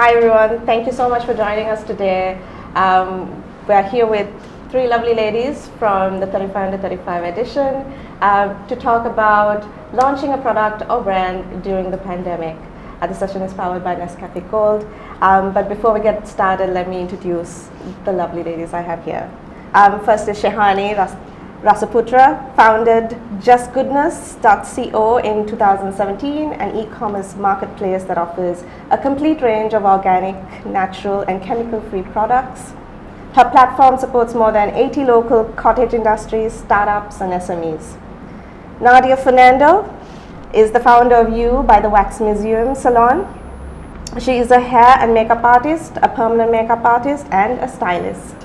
Hi everyone, thank you so much for joining us today. We're here with three lovely ladies from the 35 under 35 edition to talk about launching a product or brand during the pandemic. The session is powered by NESCAFÉ Gold. But before we get started, let me introduce the lovely ladies I have here. First is Shahani Rasaputra, founded justgoodness.co in 2017, an e-commerce marketplace that offers a complete range of organic, natural, and chemical-free products. Her platform supports more than 80 local cottage industries, startups, and SMEs. Nadiya Fernando is the founder of You by the Wax Museum Salon. She is a hair and makeup artist, a permanent makeup artist, and a stylist.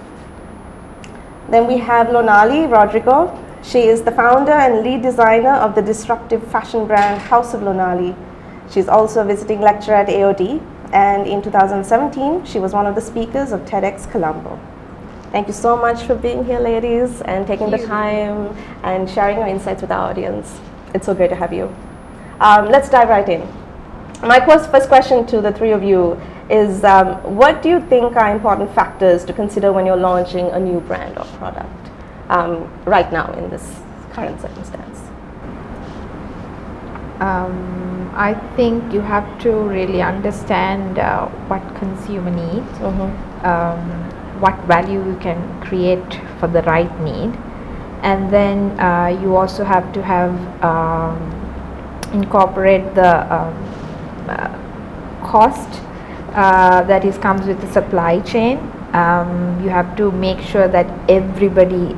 Then we have Lonali, Rodrigo. She is the founder and lead designer of the disruptive fashion brand House of Lonali. She's also a visiting lecturer at AOD, and in 2017, she was one of the speakers of TEDx Colombo. Thank you so much for being here, ladies, and taking the time and sharing your insights with our audience. It's so great to have you. Let's dive right in. My first question to the three of you is, what do you think are important factors to consider when you're launching a new brand or product right now in this current circumstance? I think you have to really understand what consumer needs, what value you can create for the right need, and then you also have to have incorporate the cost that comes with the supply chain. You have to make sure that everybody,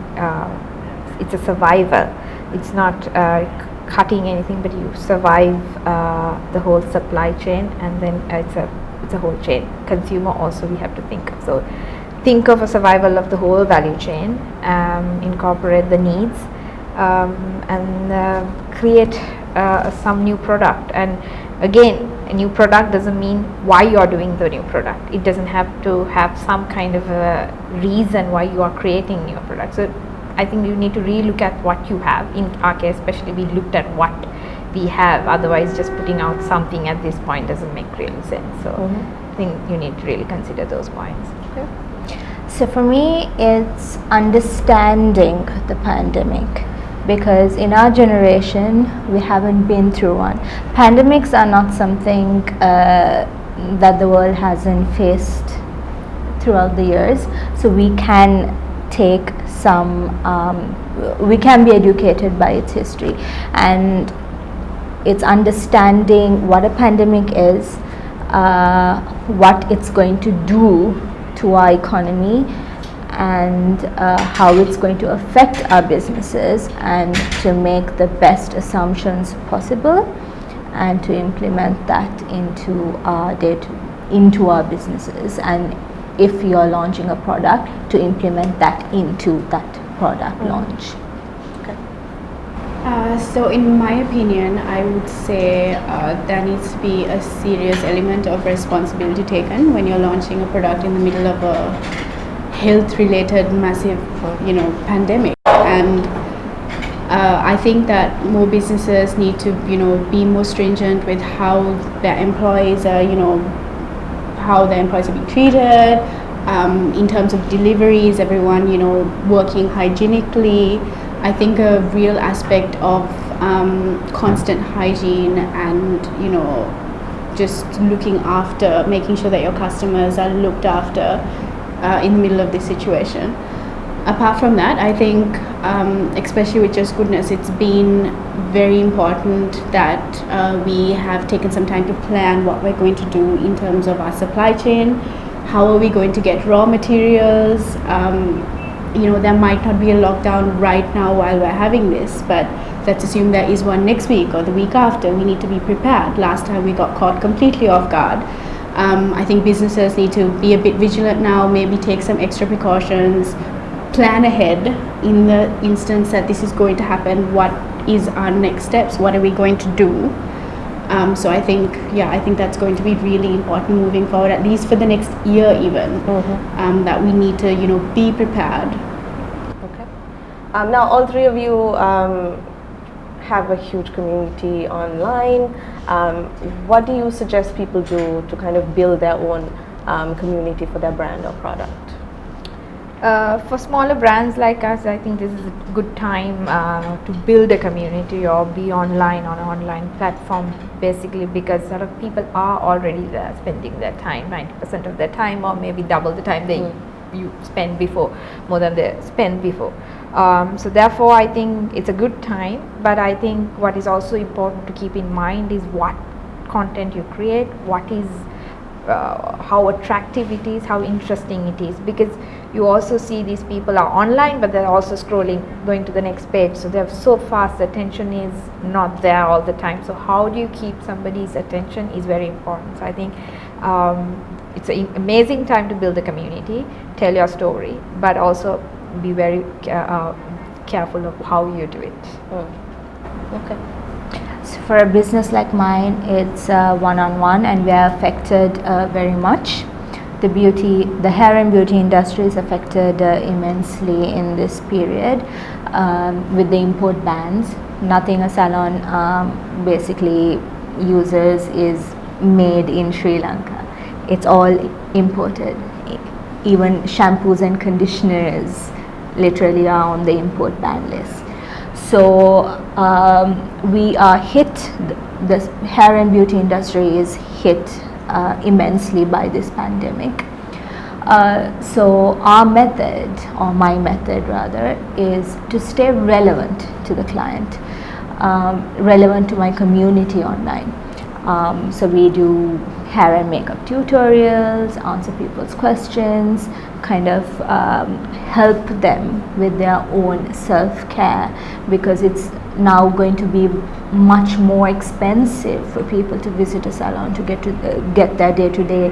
it's a survival. It's not cutting anything, but you survive the whole supply chain, and then it's a whole chain. Consumer also we have to think of. So think of a survival of the whole value chain, incorporate the needs, and create some new product. And again, a new product doesn't mean why you are doing the new product. It doesn't have to have some kind of a reason why you are creating new product. So I think you need to really look at what you have. In our case especially, we looked at what we have. Otherwise, just putting out something at this point doesn't make really sense. So I think you need to really consider those points. Okay. So for me, it's understanding the pandemic, because in our generation we haven't been through one. Pandemics are not something that the world hasn't faced throughout the years, so we can take some we can be educated by its history, and it's understanding what a pandemic is, what it's going to do to our economy, and how it's going to affect our businesses, and to make the best assumptions possible and to implement that into our businesses, and if you're launching a product, to implement that into that product launch. Okay. So in my opinion, I would say there needs to be a serious element of responsibility taken when you're launching a product in the middle of a health-related massive, pandemic. And I think that more businesses need to, be more stringent with how their employees are, how their employees are being treated. In terms of deliveries, everyone, working hygienically. I think a real aspect of constant hygiene and, just looking after, making sure that your customers are looked after in the middle of this situation. Apart from that, I think, especially with Just Goodness, it's been very important that we have taken some time to plan what we're going to do in terms of our supply chain. How are we going to get raw materials? There might not be a lockdown right now while we're having this, but let's assume there is one next week or the week after. We need to be prepared. Last time we got caught completely off guard. I think businesses need to be a bit vigilant now, maybe take some extra precautions, plan ahead in the instance that this is going to happen. What is our next steps? What are we going to do? So I think that's going to be really important moving forward, at least for the next year even, that we need to, be prepared. Okay. Now all three of you have a huge community online. What do you suggest people do to kind of build their own community for their brand or product? For smaller brands like us, I think this is a good time to build a community or be online on an online platform, basically because a lot of people are already there spending their time, 90% of their time, or maybe double the time you spend before, more than they spend before. So therefore I think it's a good time, but I think what is also important to keep in mind is what content you create, what is how attractive it is, how interesting it is, because you also see these people are online but they're also scrolling, going to the next page, so they're so fast, attention is not there all the time. So how do you keep somebody's attention is very important. So I think it's an amazing time to build a community, tell your story, but also be very careful of how you do it. Okay. So for a business like mine, it's one-on-one, and we are affected very much. The hair and beauty industry is affected immensely in this period with the import bans. Nothing a salon basically uses is made in Sri Lanka. It's all imported. Even shampoos and conditioners literally are on the import ban list. So we are hit, the hair and beauty industry is hit immensely by this pandemic. So our method, or my method rather, is to stay relevant to the client, relevant to my community online. So we do hair and makeup tutorials, answer people's questions, kind of help them with their own self-care, because it's now going to be much more expensive for people to visit a salon to get their day-to-day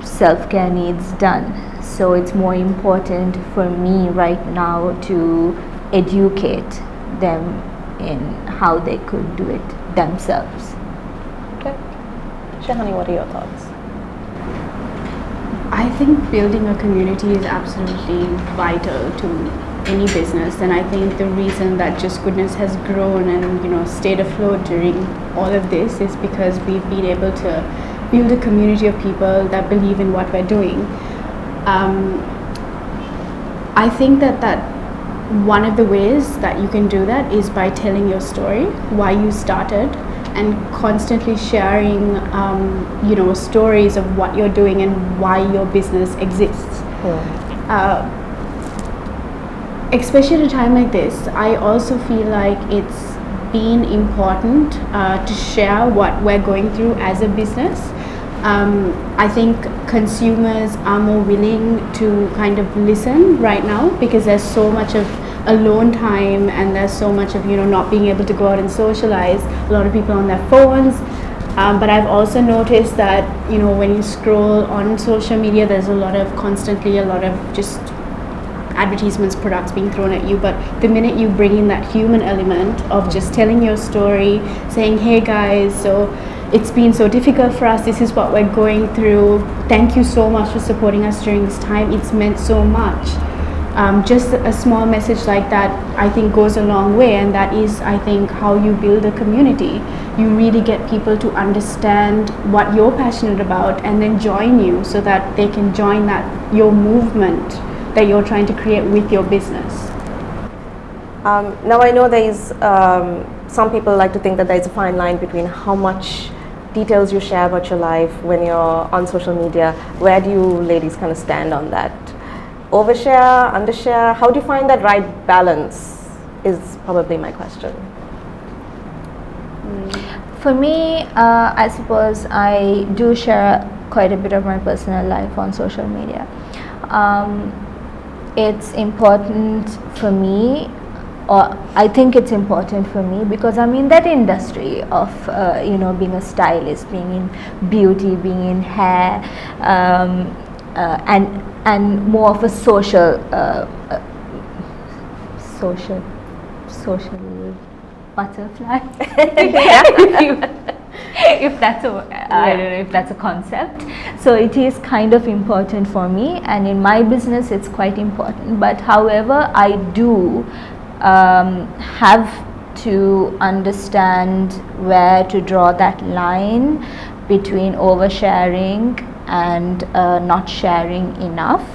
self-care needs done. So it's more important for me right now to educate them in how they could do it themselves. Okay. Shehani, what are your thoughts? I think building a community is absolutely vital to any business, and I think the reason that Just Goodness has grown and stayed afloat during all of this is because we've been able to build a community of people that believe in what we're doing. I think that one of the ways that you can do that is by telling your story, why you started, and constantly sharing stories of what you're doing and why your business exists. Especially at a time like this, I also feel like it's been important to share what we're going through as a business. I think consumers are more willing to kind of listen right now because there's so much of alone time and there's so much of not being able to go out and socialize. A lot of people on their phones, but I've also noticed that when you scroll on social media, there's constantly a lot of just advertisements, products being thrown at you. But the minute you bring in that human element of just telling your story, saying, hey guys, so it's been so difficult for us, this is what we're going through, thank you so much for supporting us during this time, it's meant so much. Just a small message like that I think goes a long way, and that is, I think, how you build a community. You really get people to understand what you're passionate about and then join you so that they can join your movement that you're trying to create with your business. Now I know there is some people like to think that there is a fine line between how much details you share about your life when you're on social media. Where do you ladies kind of stand on that? Overshare, undershare? How do you find that right balance is probably my question. For me, I suppose I do share quite a bit of my personal life on social media. It's important for me, or I think it's important for me because I'm in that industry of being a stylist, being in beauty, being in hair, and more of a social butterfly. If that's I don't know if that's a concept. So it is kind of important for me, and in my business it's quite important. But however, I do have to understand where to draw that line between oversharing and not sharing enough.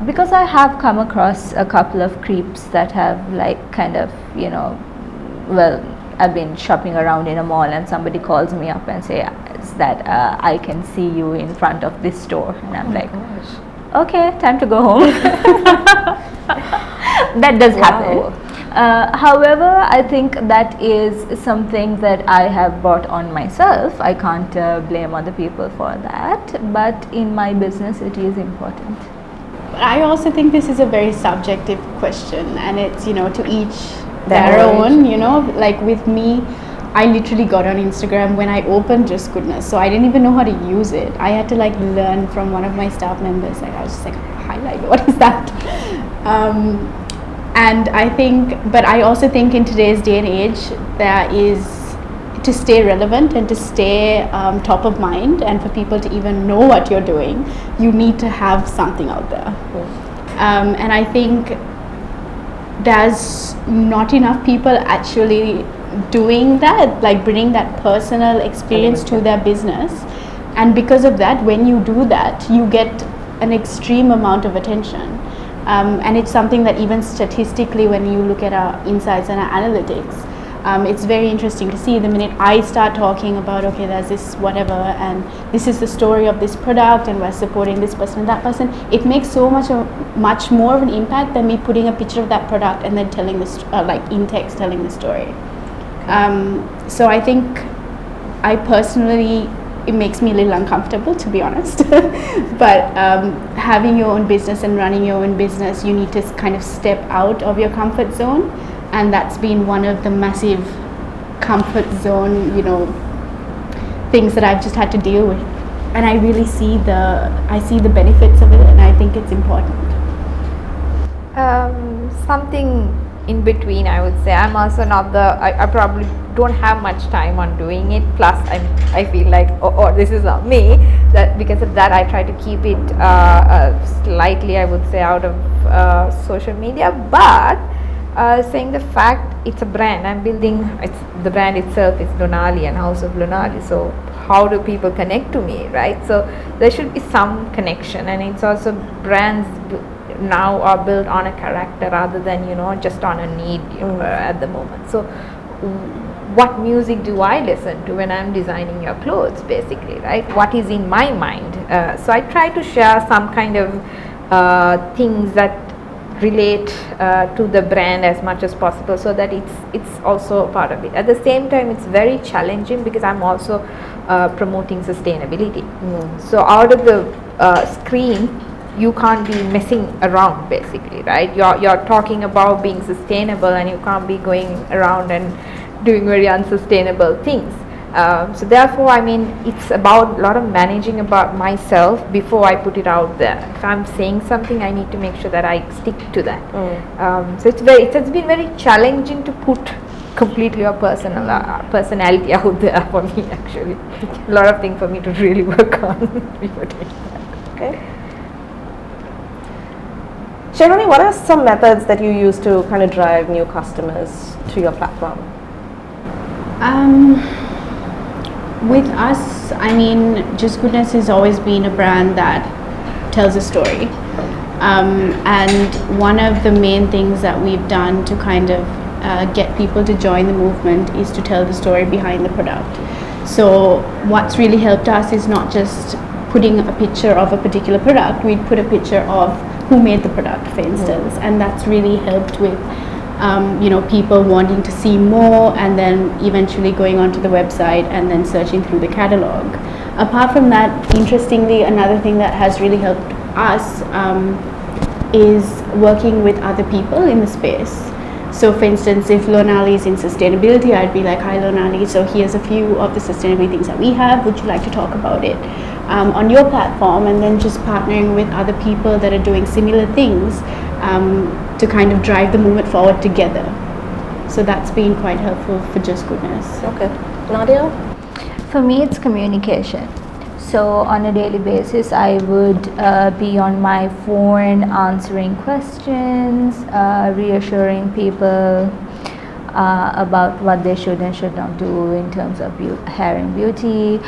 Because I have come across a couple of creeps that have like kind of, you know, well, I've been shopping around in a mall and somebody calls me up and says that I can see you in front of this store, and I'm like, okay, time to go home. That does happen. However, I think that is something that I have brought on myself. I can't blame other people for that, but in my business it is important. I also think this is a very subjective question, and it's, you know, to each their own, you know. Like with me, I literally got on Instagram when I opened Just Goodness, so I didn't even know how to use it. I had to like learn from one of my staff members. Like I was just like, highlight, what is that? And I think, but I also think in today's day and age, there is, to stay relevant and to stay top of mind, and for people to even know what you're doing, you need to have something out there. And I think there's not enough people actually doing that, like bringing that personal experience to their business. And because of that, when you do that, you get an extreme amount of attention. And it's something that even statistically, when you look at our insights and our analytics, it's very interesting to see. The minute I start talking about, okay, there's this whatever, and this is the story of this product, and we're supporting this person and that person, it makes so much more of an impact than me putting a picture of that product and then telling this, like in text, telling the story. So I think I personally, it makes me a little uncomfortable, to be honest. But having your own business and running your own business, you need to kind of step out of your comfort zone, and that's been one of the massive comfort zone, you know, things that I've just had to deal with. And I really see the benefits of it, and I think it's important. Something in between, I would say. I'm also not I probably don't have much time on doing it, plus I feel like, oh, this is not me. That because of that, I try to keep it slightly, I would say, out of social media. But saying the fact, it's a brand I'm building. It's the brand itself is Lonali and House of Lonali. So how do people connect to me, right? So there should be some connection, and it's also brands now are built on a character rather than, you know, just on a need at the moment. So what music do I listen to when I'm designing your clothes, basically, right? What is in my mind? So I try to share some kind of things that relate to the brand as much as possible, so that it's also a part of it. At the same time, it's very challenging because I'm also promoting sustainability. So out of the screen, you can't be messing around, basically, right? You're talking about being sustainable, and you can't be going around and doing very unsustainable things. So therefore, I mean, it's about a lot of managing about myself before I put it out there. If I'm saying something, I need to make sure that I stick to that. So it's been very challenging to put completely your personality out there for me, actually. A lot of things for me to really work on before doing that. Okay. Shehani, what are some methods that you use to kind of drive new customers to your platform? With us, I mean, Just Goodness has always been a brand that tells a story. And one of the main things that we've done to kind of get people to join the movement is to tell the story behind the product. So what's really helped us is not just putting a picture of a particular product, we'd put a picture of who made the product, for instance, and that's really helped with you know, people wanting to see more, and then eventually going onto the website and then searching through the catalog. Apart from that, interestingly, another thing that has really helped us is working with other people in the space. So for instance, if Lonali is in sustainability, I'd be like, hi Lonali, so here's a few of the sustainability things that we have, would you like to talk about it on your platform? And then just partnering with other people that are doing similar things to kind of drive the movement forward together. So that's been quite helpful for Just Goodness. Okay. Nadiya? For me, it's communication. So on a daily basis, I would be on my phone answering questions, reassuring people about what they should and should not do in terms of hair and beauty,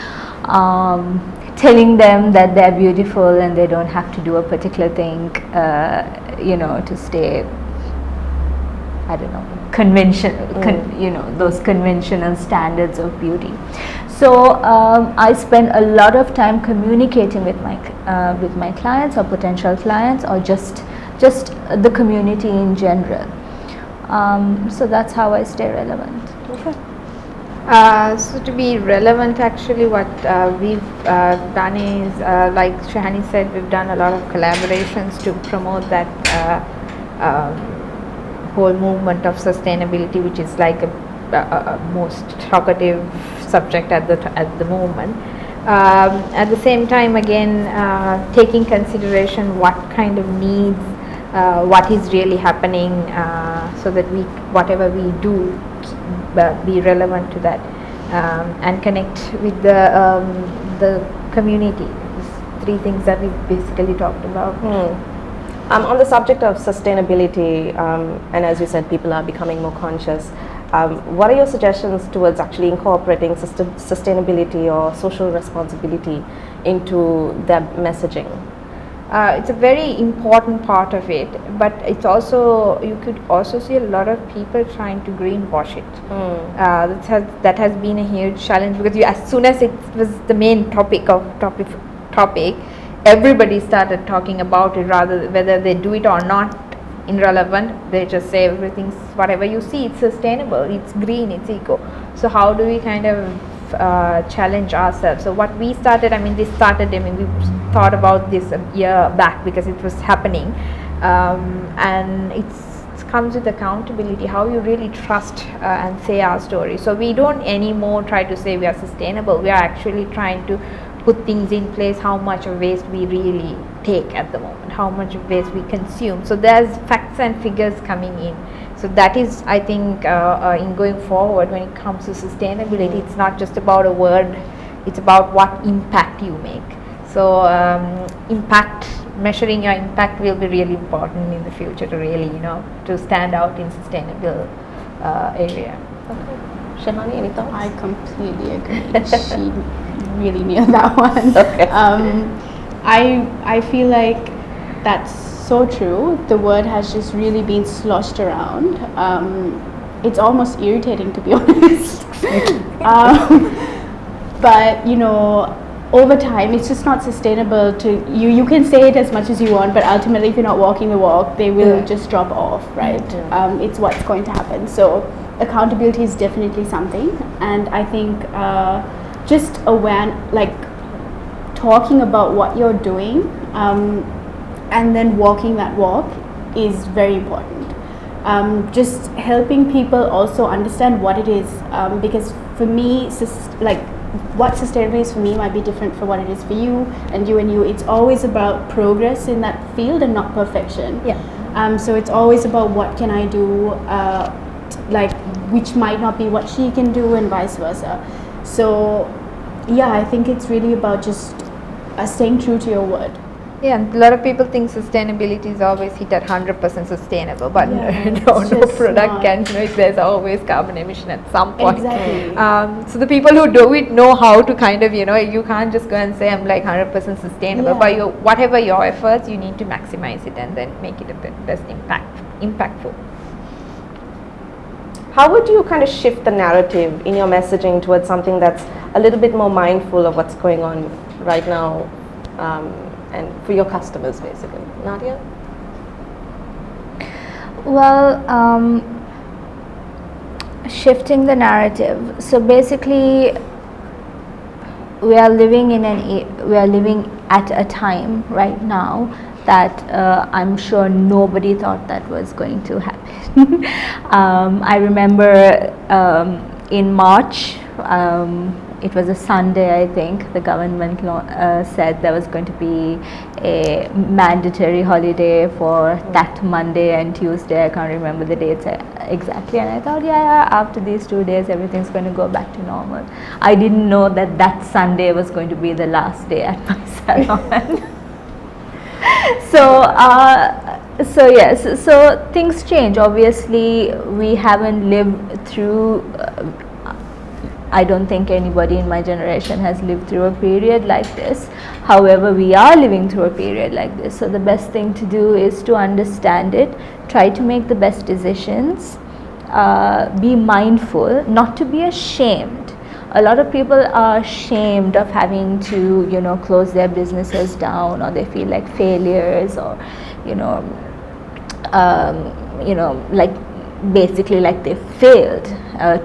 telling them that they're beautiful and they don't have to do a particular thing, to stay, I don't know, those conventional standards of beauty. So I spend a lot of time communicating with my clients or potential clients, or just the community in general. So that's how I stay relevant. Okay. So to be relevant, actually what we've done is, like Shehani said, we've done a lot of collaborations to promote that whole movement of sustainability, which is like a most talkative subject at the moment. At the same time, again, taking consideration what kind of needs, what is really happening, so that whatever we do, be relevant to that, and connect with the community. These three things that we basically talked about. On the subject of sustainability, and as you said, people are becoming more conscious. What are your suggestions towards actually incorporating sustainability or social responsibility into their messaging? It's a very important part of it, but it's also, you could also see a lot of people trying to greenwash it. That has been a huge challenge, because as soon as it was the main topic, everybody started talking about it, rather whether they do it or not. Irrelevant, they just say everything's, whatever you see, it's sustainable, it's green, it's eco. So how do we kind of challenge ourselves? So what we started, we thought about this a year back because it was happening, and it comes with accountability, how you really trust and say our story. So we don't anymore try to say we are sustainable, we are actually trying to put things in place, how much of waste we really take at the moment, how much of waste we consume. So there's facts and figures coming in. So that is, I think, in going forward, when it comes to sustainability, it's not just about a word, it's about what impact you make. So measuring your impact will be really important in the future to really, to stand out in sustainable area. Okay. Shehani, any thoughts? I completely agree. She really nailed that one. Okay. I feel like that's so true. The word has just really been sloshed around. It's almost irritating, to be honest. But over time, it's just not sustainable to you can say it as much as you want, but ultimately if you're not walking the walk, they will just drop off, right? It's what's going to happen. So accountability is definitely something, and I think just talking about what you're doing, and then walking that walk is very important. Just helping people also understand what it is, because for me, what sustainability is for me might be different for what it is for you, and you. It's always about progress in that field and not perfection. So it's always about what can I do, which might not be what she can do, and vice versa. So I think it's really about just staying true to your word. Yeah, and a lot of people think sustainability is always hit at 100% sustainable, but no product can, there's always carbon emission at some point. Exactly. So the people who do it know how to kind of, you can't just go and say I'm like 100% sustainable, but whatever your efforts, you need to maximize it and then make it a bit best impactful. How would you kind of shift the narrative in your messaging towards something that's a little bit more mindful of what's going on right now, and for your customers, basically? Nadiya? Well, shifting the narrative. So basically, we are living at a time right now that I'm sure nobody thought that was going to happen. I remember in March, it was a Sunday, I think. The government said there was going to be a mandatory holiday for that Monday and Tuesday. I can't remember the dates exactly. And I thought, yeah, after these 2 days, everything's going to go back to normal. I didn't know that that Sunday was going to be the last day at my salon. So yes, so things change. Obviously, we haven't lived through. I don't think anybody in my generation has lived through a period like this. However, we are living through a period like this. So the best thing to do is to understand it, try to make the best decisions, be mindful, not to be ashamed. A lot of people are ashamed of having to, close their businesses down, or they feel like failures, or, like basically like they failed.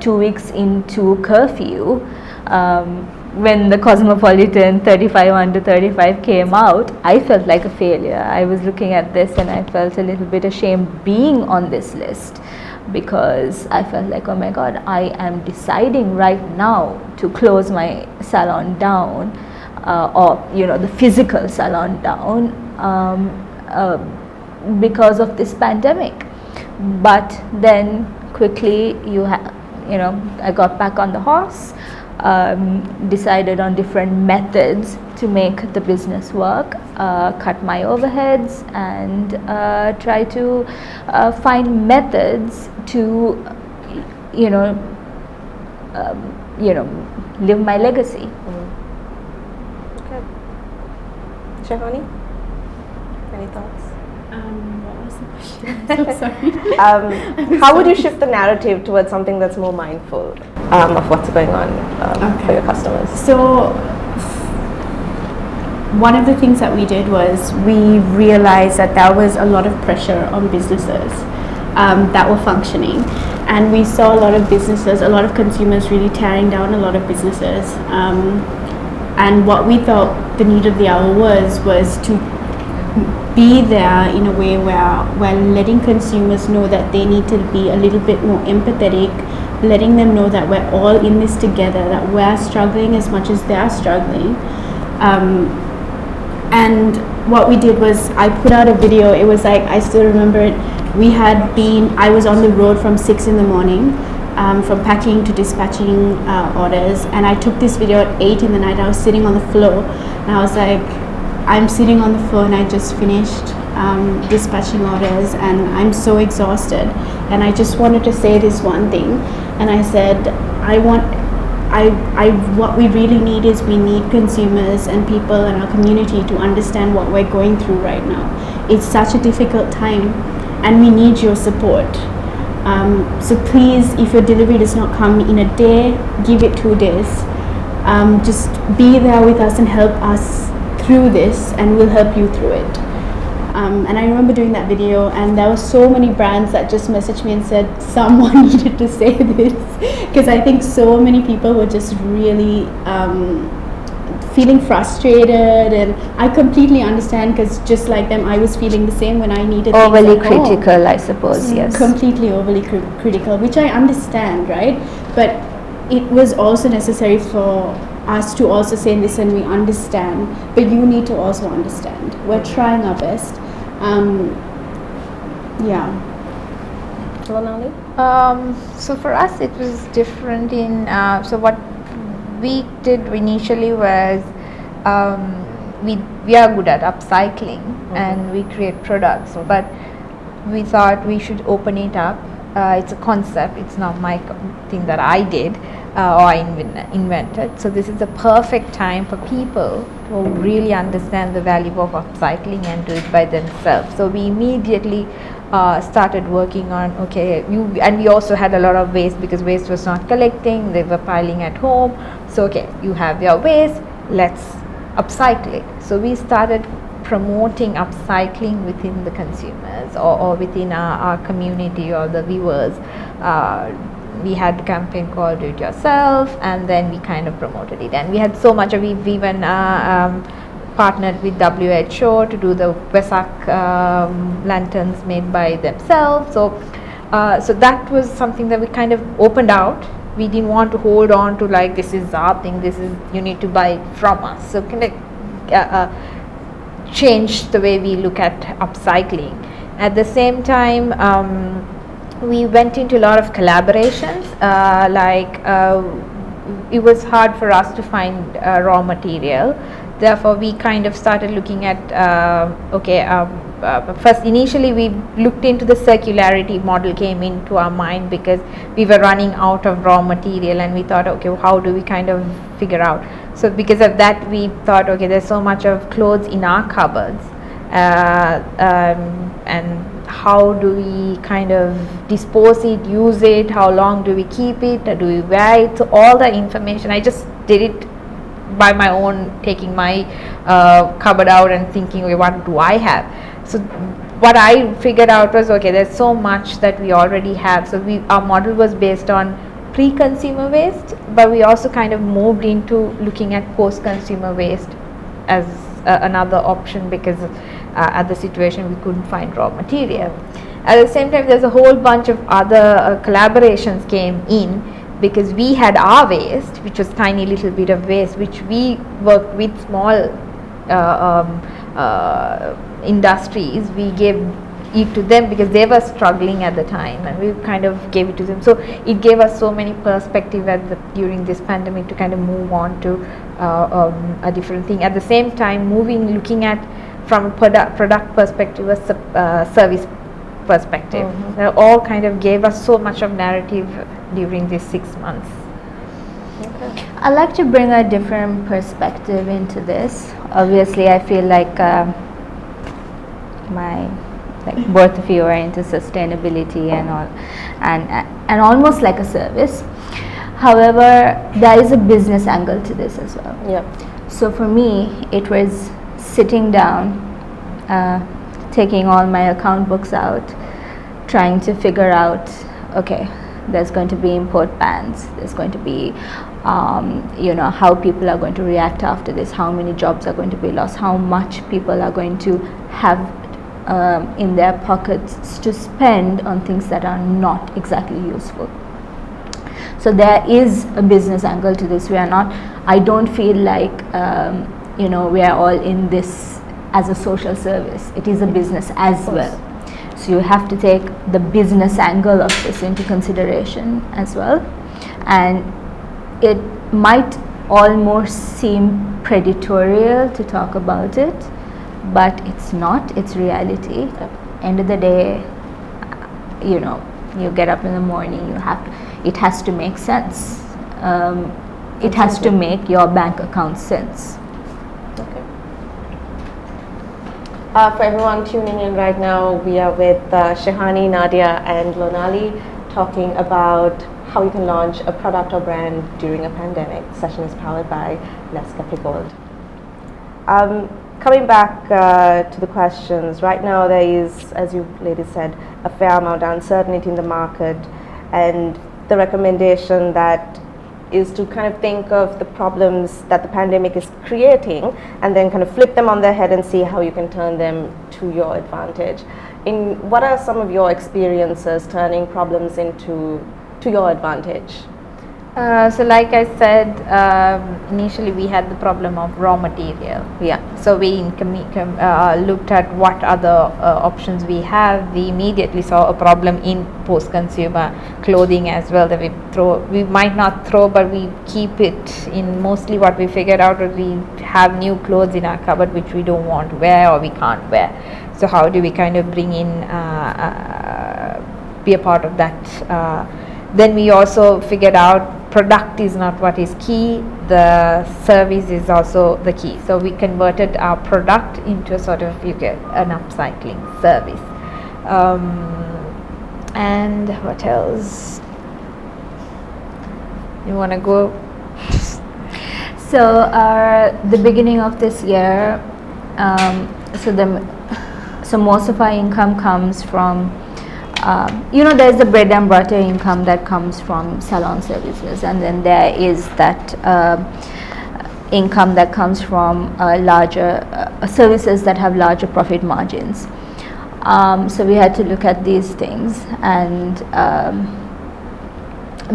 2 weeks into curfew, when the Cosmopolitan 35 under 35 came out, I felt like a failure. I was looking at this and I felt a little bit ashamed being on this list, because I felt like, oh my God, I am deciding right now to close my salon down, or the physical salon down, because of this pandemic. But then quickly I got back on the horse, decided on different methods to make the business work, cut my overheads, and try to find methods to live my legacy. Okay. Shehani, any thoughts? What was the question? I'm so sorry. How would you shift the narrative towards something that's more mindful of what's going on for your customers? So, one of the things that we did was we realized that there was a lot of pressure on businesses that were functioning, and we saw a lot of businesses, a lot of consumers really tearing down a lot of businesses. And what we thought the need of the hour was to be there in a way where we're letting consumers know that they need to be a little bit more empathetic, letting them know that we're all in this together, that we're struggling as much as they're struggling. And what we did was I put out a video. It was like, I still remember it. I was on the road from 6 in the morning, from packing to dispatching orders, and I took this video at 8 in the night. I was sitting on the floor and I was like, I'm sitting on the floor and I just finished dispatching orders and I'm so exhausted, and I just wanted to say this one thing. And I said, what we really need is we need consumers and people in our community to understand what we're going through right now. It's such a difficult time and we need your support. So please, if your delivery does not come in a day, give it 2 days. Just be there with us and help us through this, and we'll help you through it. And I remember doing that video, and there were so many brands that just messaged me and said someone needed to say this, because I think so many people were just really feeling frustrated, and I completely understand, because just like them, I was feeling the same when I needed overly critical, I suppose. Yes, completely overly critical, which I understand, right? But it was also necessary for us to also say, listen, we understand, but you need to also understand. We're trying our best. Lonali? So for us it was different in so what we did initially was we are good at upcycling and we create products, but we thought we should open it up. It's a concept, it's not my thing that I did or I invented. So this is the perfect time for people to really understand the value of upcycling and do it by themselves. So we immediately started working on, and we also had a lot of waste, because waste was not collecting, they were piling at home. So you have your waste, let's upcycle it. So we started promoting upcycling within the consumers or within our community or the viewers. We had a campaign called Do It Yourself, and then we kind of promoted it, and we had so much. We've even partnered with WHO to do the Vesak lanterns made by themselves. So that was something that we kind of opened out we didn't want to hold on to like this is our thing, this is you need to buy it from us. So kind of change the way we look at upcycling. At the same time, we went into a lot of collaborations. It was hard for us to find raw material. Therefore, we kind of started looking at first initially we looked into the circularity model came into our mind because we were running out of raw material, and we thought, okay, how do we kind of figure out? So because of that, we thought, okay, there's so much of clothes in our cupboards, and how do we kind of dispose it, use it, how long do we keep it, do we wear it? So all the information, I just did it by my own, taking my cupboard out and thinking, okay, what do I have? So what I figured out was, okay, there's so much that we already have. So our model was based on pre-consumer waste, but we also kind of moved into looking at post-consumer waste as another option, because at the situation we couldn't find raw material. At the same time, there's a whole bunch of other collaborations came in, because we had our waste, which was tiny little bit of waste, which we worked with small industries. We gave it to them because they were struggling at the time, and we kind of gave it to them. So it gave us so many perspective during this pandemic to kind of move on to a different thing. At the same time, looking at from a product perspective, a service perspective. They all kind of gave us so much of narrative during these 6 months. Okay. I like to bring a different perspective into this. Obviously, I feel like both of you are into sustainability and all, and almost like a service. However, there is a business angle to this as well. Yeah. So for me, it was sitting down, taking all my account books out, trying to figure out, okay, there's going to be import bans, there's going to be how people are going to react after this, how many jobs are going to be lost, how much people are going to have in their pockets to spend on things that are not exactly useful. So there is a business angle to this. I don't feel like we are all in this as a social service. It is a business as well. So you have to take the business angle of this into consideration as well. And it might almost seem predatory to talk about it, but it's not. It's reality. End of the day, you get up in the morning, it has to make sense. It has to make your bank account sense. Okay. For everyone tuning in right now, we are with Shehani, Nadiya and Lonali talking about how you can launch a product or brand during a pandemic. The session is powered by NESCAFÉ Gold. Coming back to the questions, right now there is, as you ladies said, a fair amount of uncertainty in the market, and the recommendation that is to kind of think of the problems that the pandemic is creating and then kind of flip them on their head and see how you can turn them to your advantage. What are some of your experiences turning problems to your advantage? So like I said, initially we had the problem of raw material. Yeah. So we looked at what other options we have. We immediately saw a problem in post-consumer clothing as well, that we might not throw, but we keep it in. Mostly what we figured out was we have new clothes in our cupboard which we don't want to wear or we can't wear. So how do we kind of bring in, be a part of that? Then we also figured out product is not what is key, the service is also the key. So we converted our product into sort of an upcycling service. And what else? You want to go? So the beginning of this year, so most of our income comes from there's the bread and butter income that comes from salon services, and then there is that income that comes from larger services that have larger profit margins. So we had to look at these things, and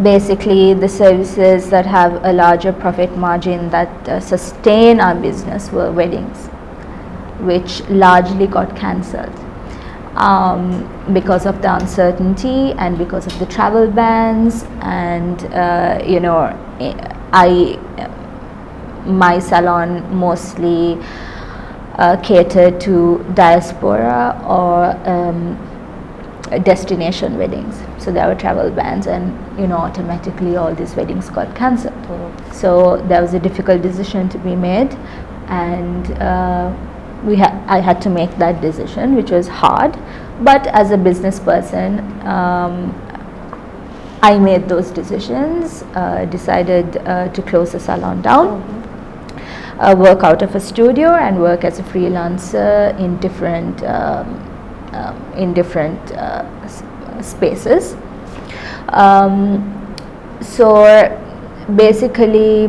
basically the services that have a larger profit margin that sustain our business were weddings, which largely got cancelled because of the uncertainty and because of the travel bans. And my salon mostly catered to diaspora or destination weddings, so there were travel bans, and automatically all these weddings got cancelled. So there was a difficult decision to be made, and I had to make that decision, which was hard, but as a business person, I made those decisions, decided to close the salon down, work out of a studio and work as a freelancer in different spaces. So basically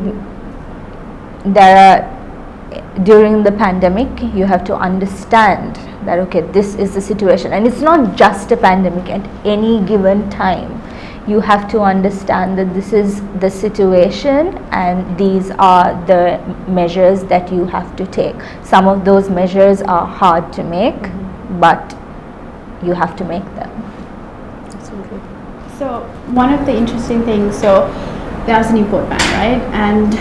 during the pandemic, you have to understand that, okay, this is the situation, and it's not just a pandemic. At any given time, you have to understand that this is the situation and these are the measures that you have to take. Some of those measures are hard to make, but you have to make them. Absolutely. So one of the interesting things, so there was an import ban, right? And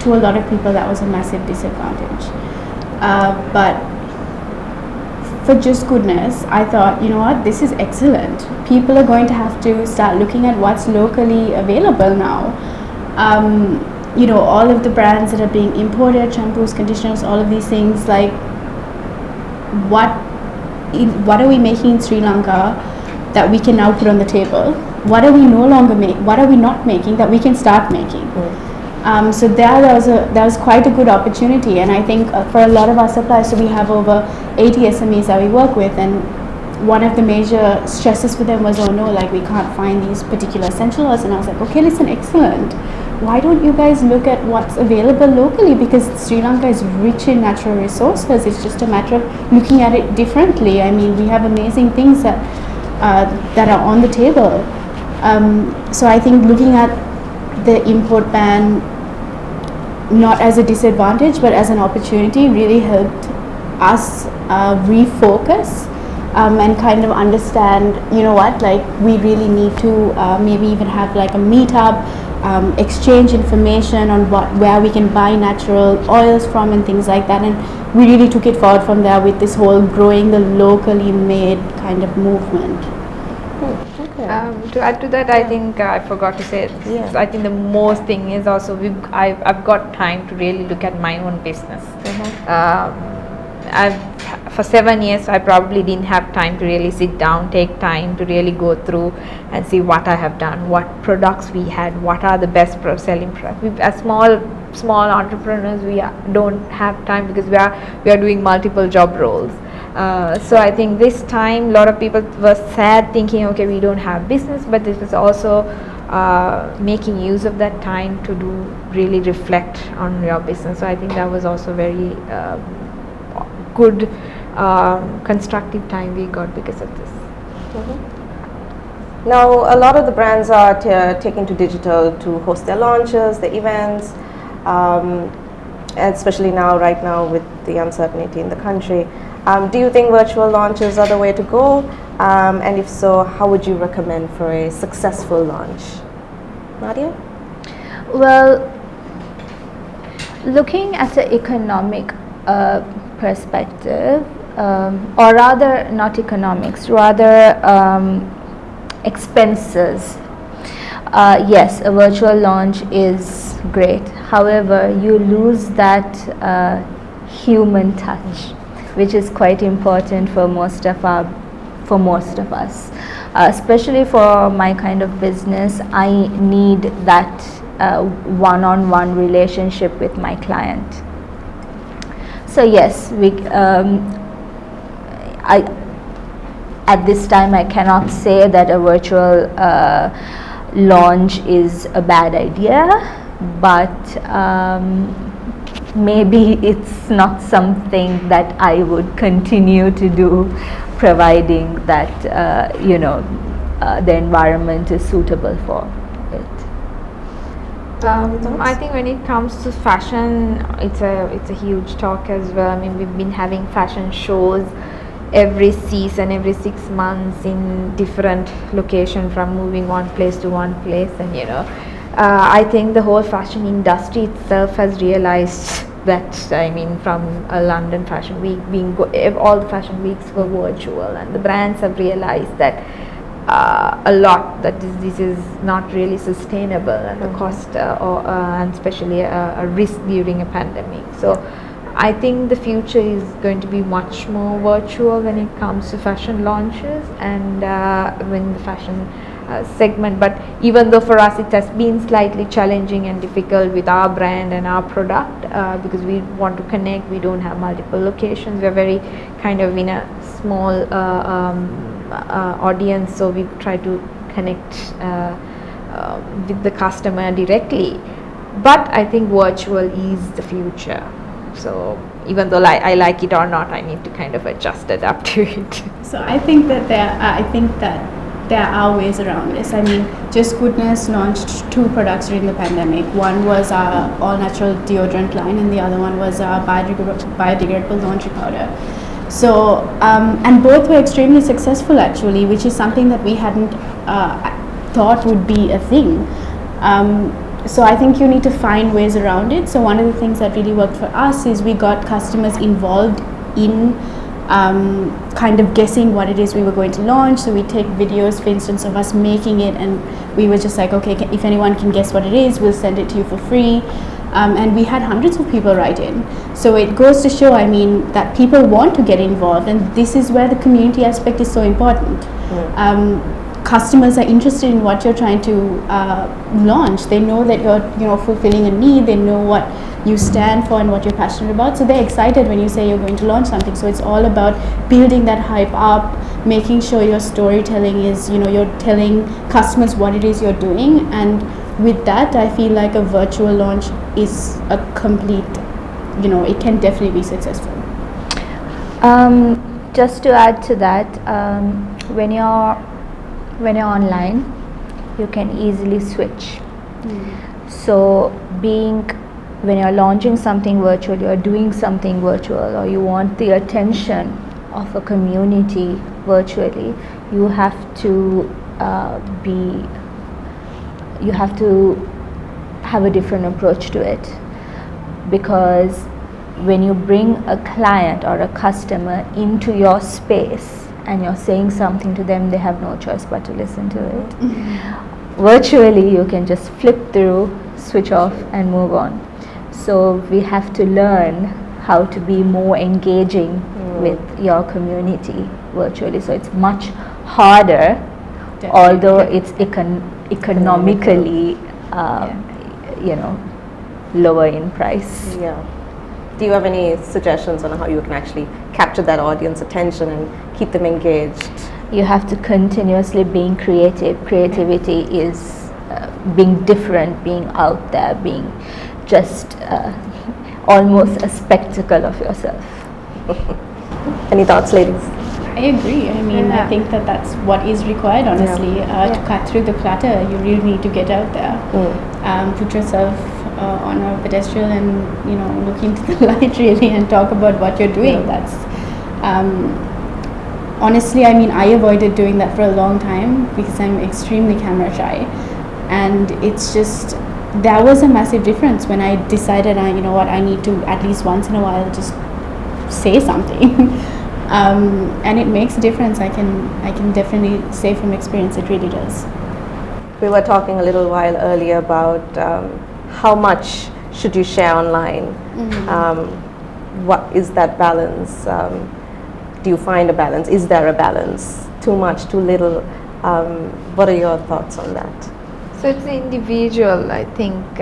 to a lot of people that was a massive disadvantage. But for just goodness, I thought, you know what, this is excellent. People are going to have to start looking at what's locally available now. All of the brands that are being imported, shampoos, conditioners, all of these things, like what are we making in Sri Lanka that we can now put on the table? What are we not making that we can start making? So there was quite a good opportunity, and I think for a lot of our suppliers, so we have over 80 SMEs that we work with, and one of the major stresses for them was, oh no, like we can't find these particular essential oils. And I was like, okay, listen, excellent. Why don't you guys look at what's available locally? Because Sri Lanka is rich in natural resources. It's just a matter of looking at it differently. I mean, we have amazing things that are on the table. So I think looking at the import ban not as a disadvantage but as an opportunity really helped us refocus and kind of understand, like we really need to maybe even have like a meetup, exchange information on where we can buy natural oils from and things like that, and we really took it forward from there with this whole growing the locally made kind of movement. To add to that, I think I forgot to say, so I think the most thing is also I've got time to really look at my own business. For 7 years, I probably didn't have time to really sit down, take time to really go through and see what I have done, what products we had, what are the best selling products. As small entrepreneurs, we don't have time because we are doing multiple job roles. So I think this time a lot of people were sad, thinking, okay, we don't have business, but this is also making use of that time to really reflect on your business. So I think that was also very good constructive time we got because of this. Now a lot of the brands are taking to digital to host their launches, their events, especially right now with the uncertainty in the country. Do you think virtual launches are the way to go? And if so, how would you recommend for a successful launch? Nadiya? Well, looking at the economic perspective, or rather not economics, rather expenses, yes, a virtual launch is great. However, you lose that human touch, which is quite important for most of us, especially for my kind of business. I need that one-on-one relationship with my client. So yes, at this time I cannot say that a virtual launch is a bad idea, but maybe it's not something that I would continue to do, providing that the environment is suitable for it. I think when it comes to fashion, it's a huge talk as well. I mean, we've been having fashion shows every season, every 6 months in different location, from moving one place to one place, and I think the whole fashion industry itself has realized that. I mean, from a London Fashion Week all the fashion weeks were virtual, and the brands have realized that a lot, that this is not really sustainable, and the cost and especially a risk during a pandemic. So I think the future is going to be much more virtual when it comes to fashion launches and when the fashion segment. But even though for us it has been slightly challenging and difficult with our brand and our product, because we want to connect, we don't have multiple locations, we're very kind of in a small audience, so we try to connect with the customer directly. But I think virtual is the future. So even though I like it or not, I need to kind of adapt to it. So I think that there are ways around this. I mean, Just Goodness launched 2 products during the pandemic. One was our all-natural deodorant line, and the other one was our biodegradable laundry powder. So, and both were extremely successful actually, which is something that we hadn't thought would be a thing. So I think you need to find ways around it. So one of the things that really worked for us is we got customers involved in kind of guessing what it is we were going to launch. So we take videos, for instance, of us making it, and we were just like, okay, if anyone can guess what it is, we'll send it to you for free. And we had hundreds of people write in. So it goes to show, I mean, that people want to get involved, and this is where the community aspect is so important. Customers are interested in what you're trying to launch. They know that you're fulfilling a need. They know what you stand for and what you're passionate about. So they're excited when you say you're going to launch something. So it's all about building that hype up, making sure your storytelling is, you're telling customers what it is you're doing. And with that, I feel like a virtual launch is a complete, it can definitely be successful. Just to add to that, when you're online, you can easily switch. So when you're launching something virtual, you're doing something virtual, or you want the attention of a community virtually, you have to have a different approach to it, because when you bring a client or a customer into your space and you're saying something to them, they have no choice but to listen to it. Virtually, you can just flip through, switch off, and move on. So we have to learn how to be more engaging with your community virtually. So it's much harder, although it's economically lower in price. Do you have any suggestions on how you can actually capture that audience attention and keep them engaged? You have to continuously being creative. Creativity is being different, being out there, being just almost a spectacle of yourself. Any thoughts, ladies? I agree. I mean, I think that's what is required, honestly. To cut through the clutter, you really need to get out there, put yourself on a pedestal and look into the light really and talk about what you're doing. That's honestly, I mean, I avoided doing that for a long time because I'm extremely camera shy, and it's just, there was a massive difference when I decided I need to at least once in a while just say something. And it makes a difference. I can definitely say from experience it really does. We were talking a little while earlier about how much should you share online. What is that balance? Do you find a balance? Is there a balance? Too much, too little? What are your thoughts on that? So it's an individual, I think,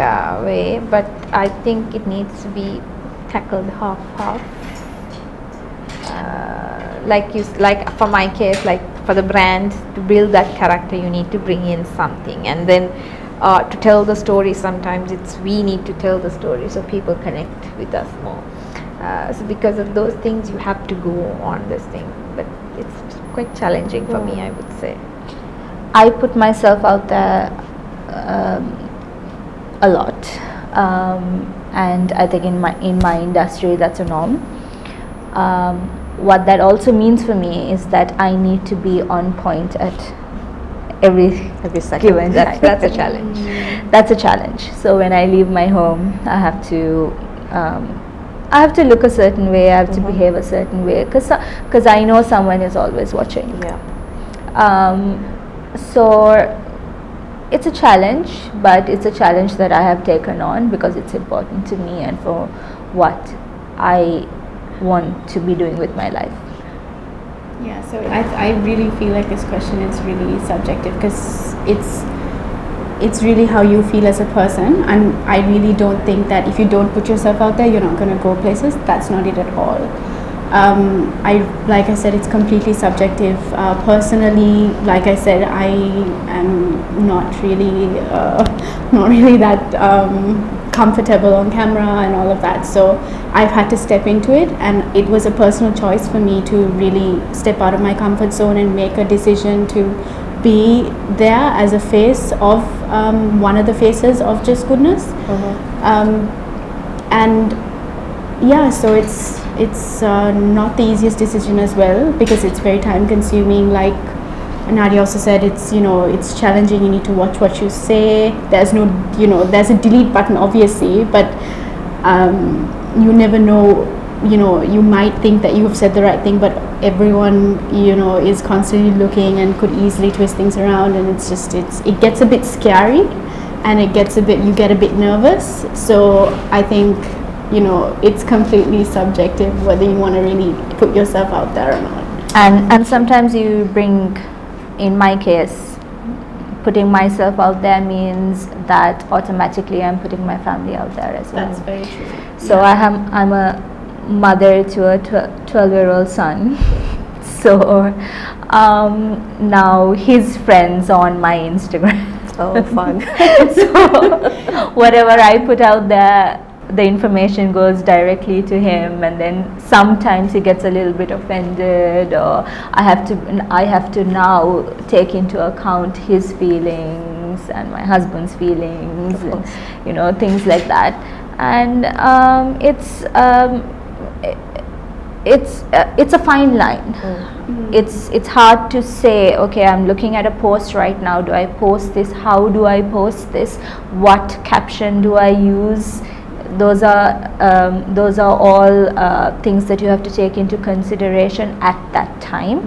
way, but I think it needs to be tackled half-half. Like for my case, like for the brand, to build that character, you need to bring in something, and then to tell the story, sometimes we need to tell the story so people connect with us more. So because of those things, you have to go on this thing, but it's quite challenging for me, I would say. I put myself out there a lot, and I think in my industry that's a norm. What that also means for me is that I need to be on point at every second. given time. That's a challenge. That's a challenge. So when I leave my home, I have to look a certain way. I have to behave a certain way because I know someone is always watching. Yeah. So it's a challenge, but it's a challenge that I have taken on because it's important to me and for what I want to be doing with my life. Yeah, so I really feel like this question is really subjective because it's really how you feel as a person, and I really don't think that if you don't put yourself out there, you're not going to go places. That's not it at all. Like I said, it's completely subjective. Personally, like I said, I am not really that comfortable on camera and all of that. So I've had to step into it, and it was a personal choice for me to really step out of my comfort zone and make a decision to be there as a face of one of the faces of Just Goodness. And yeah, so it's not the easiest decision as well because it's very time consuming. Like Nadiya also said, it's challenging. You need to watch what you say. There's there's a delete button obviously, but you never know. You might think that you have said the right thing, but everyone is constantly looking and could easily twist things around, and it gets a bit scary, and you get a bit nervous. So I think it's completely subjective whether you want to really put yourself out there or not. And sometimes you bring, in my case, putting myself out there means that automatically I'm putting my family out there as well. That's very true. So yeah. I'm a mother to a 12-year-old son. So now his friends on my Instagram. Oh, fun. So whatever I put out there, the information goes directly to him, and then sometimes he gets a little bit offended, or I have to now take into account his feelings and my husband's feelings, and things like that. And it's a fine line. It's hard to say, okay, I'm looking at a post right now, do I post this, how do I post this, what caption do I use? Those are all things that you have to take into consideration at that time.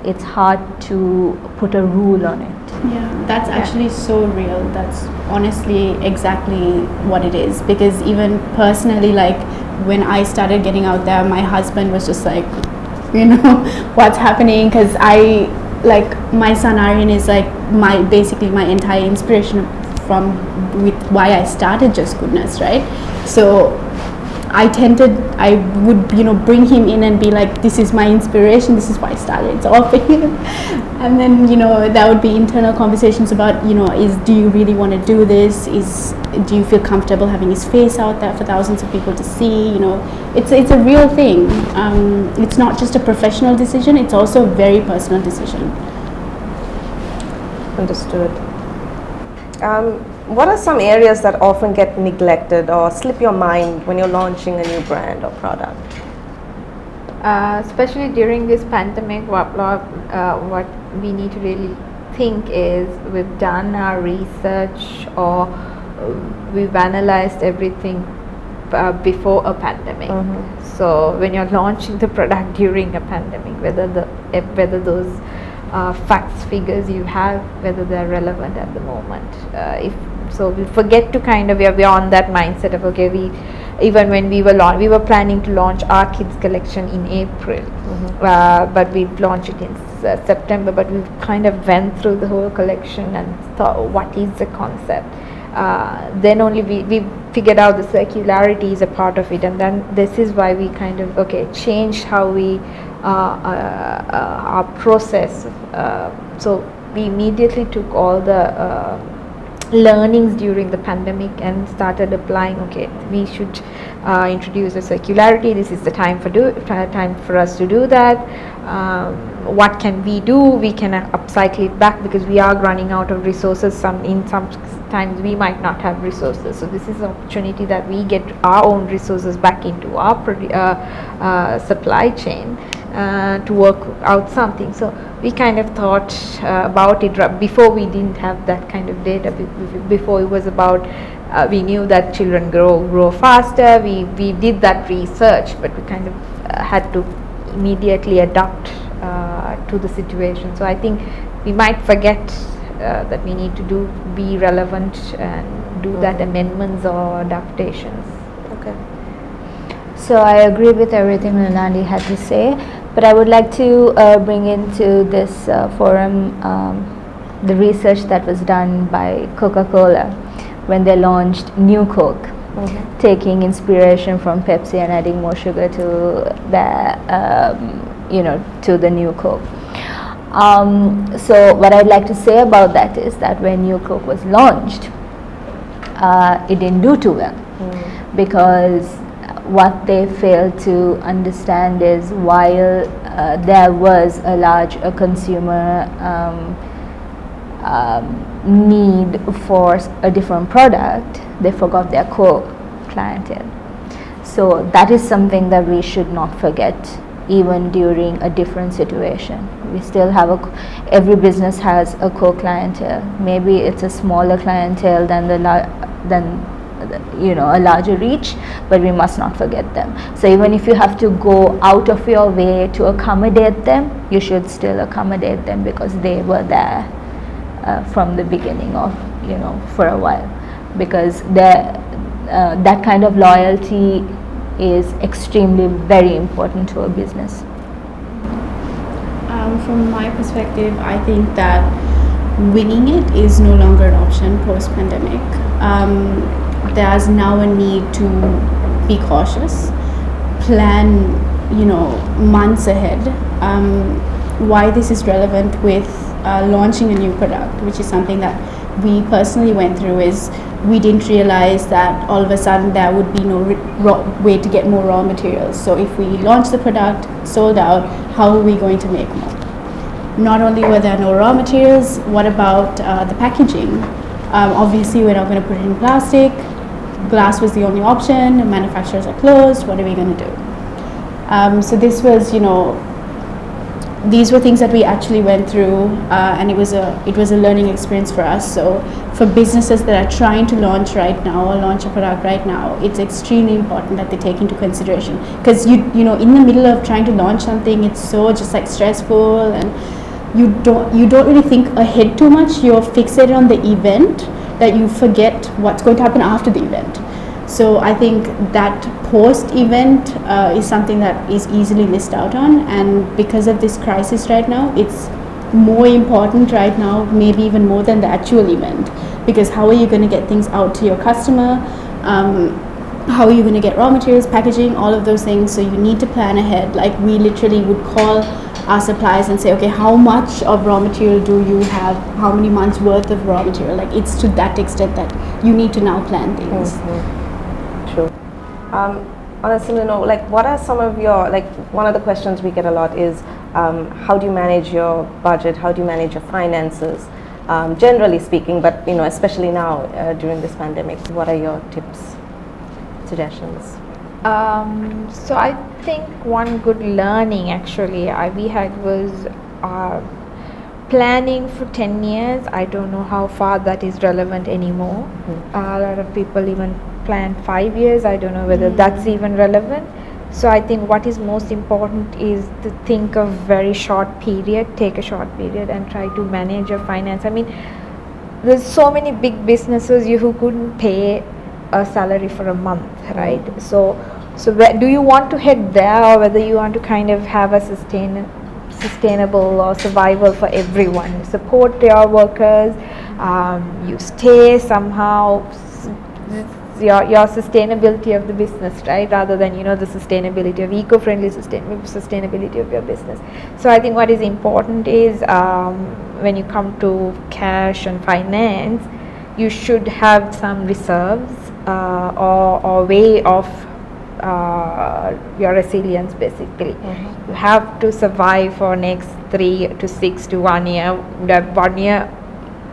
It's hard to put a rule on it. Yeah, that's actually so real. That's honestly exactly what it is. Because even personally, like when I started getting out there, my husband was just like, what's happening? Because my son Aryan is like basically my entire inspiration with why I started Just Goodness, right? So I would bring him in and be like, this is my inspiration, this is why I started, it's all for him. And then there would be internal conversations about do you really want to do this, do you feel comfortable having his face out there for thousands of people to see? It's a real thing. It's not just a professional decision, it's also a very personal decision. Understood. What are some areas that often get neglected or slip your mind when you're launching a new brand or product? Especially during this pandemic, what we need to really think is we've done our research, or we've analyzed everything before a pandemic. So when you're launching the product during a pandemic, whether those facts, figures you have, whether they're relevant at the moment. So we forget to we're on that mindset of, okay, even when we were planning to launch our kids collection in April, but we've launched it in September, but we went through the whole collection and thought, what is the concept? Then only we figured out the circularity is a part of it, and then this is why we changed how we our process. So we immediately took all the learnings during the pandemic and started applying. Okay, we should introduce a circularity. This is the time for us to do that. What can we do? We can upcycle it back because we are running out of resources. Sometimes we might not have resources, so this is an opportunity that we get our own resources back into our supply chain to work out something. So we kind of thought about it. Before we didn't have that kind of data. Before it was about we knew that children grow faster. We did that research, but we kind of had to immediately adapt to the situation. So I think we might forget that we need to be relevant and do that amendments or adaptations. Okay. So I agree with everything Lonali had to say, but I would like to bring into this forum the research that was done by Coca-Cola when they launched New Coke, taking inspiration from Pepsi and adding more sugar to the New Coke. So what I'd like to say about that is that when New Coke was launched, it didn't do too well, because what they failed to understand is while there was a large consumer need for a different product, they forgot their core clientele. So that is something that we should not forget, even during a different situation. We still have every business has a core clientele. Maybe it's a smaller clientele than a larger reach, but we must not forget them. So even if you have to go out of your way to accommodate them, you should still accommodate them, because they were there from the beginning of, for a while, because that kind of loyalty is extremely very important to a business. From my perspective, I think that winging it is no longer an option post-pandemic. There's now a need to be cautious, plan, months ahead. Why this is relevant with launching a new product, which is something that we personally went through, is we didn't realize that all of a sudden there would be no way to get more raw materials. So if we launch the product, sold out, how are we going to make more? Not only were there no raw materials, what about the packaging? Obviously we're not going to put it in plastic. Glass was the only option. Manufacturers are closed. What are we going to do? So this was, these were things that we actually went through, and it was a learning experience for us. So for businesses that are trying to launch right now or launch a product right now, it's extremely important that they take into consideration, because in the middle of trying to launch something, it's so just like stressful, and you don't really think ahead too much. You're fixated on the event that you forget what's going to happen after the event. So I think that post-event is something that is easily missed out on, and because of this crisis right now, it's more important right now, maybe even more than the actual event, because how are you going to get things out to your customer? How are you going to get raw materials, packaging, all of those things? So you need to plan ahead. Like we literally would call our suppliers and say, okay, how much of raw material do you have? How many months worth of raw material? Like it's to that extent that you need to now plan things. True. On a similar note, like what are some of your, like one of the questions we get a lot is how do you manage your budget? How do you manage your finances? Generally speaking, but especially now during this pandemic, what are your tips, suggestions? So I think one good learning actually we had was planning for 10 years. I don't know how far that is relevant anymore. A lot of people even plan 5 years. I don't know whether that's even relevant. So I think what is most important is to think of very short period, take a short period and try to manage your finance. I mean, there's so many big businesses who couldn't pay a salary for a month, right? So do you want to head there, or whether you want to kind of have a sustainable or survival for everyone? Support your workers, you stay somehow, your sustainability of the business, right? Rather than the sustainability of eco-friendly sustainability of your business. So I think what is important is when you come to cash and finance, you should have some reserves or way of your resilience basically. You have to survive for next 3 to 6 to 1 year. That 1 year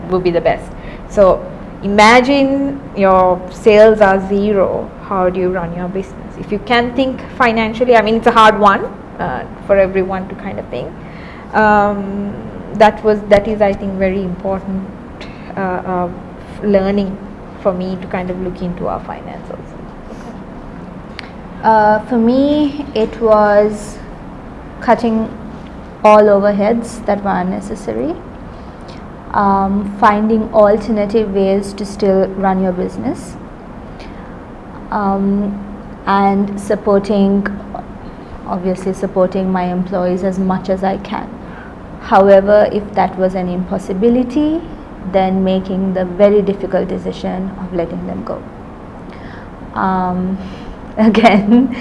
will be the best. So imagine your sales are zero. How do you run your business? If you can think financially, I mean it's a hard one for everyone to kind of think. That is I think very important learning for me to kind of look into our finance also. For me, it was cutting all overheads that were unnecessary, finding alternative ways to still run your business, and obviously supporting my employees as much as I can. However, if that was an impossibility, then making the very difficult decision of letting them go. Again,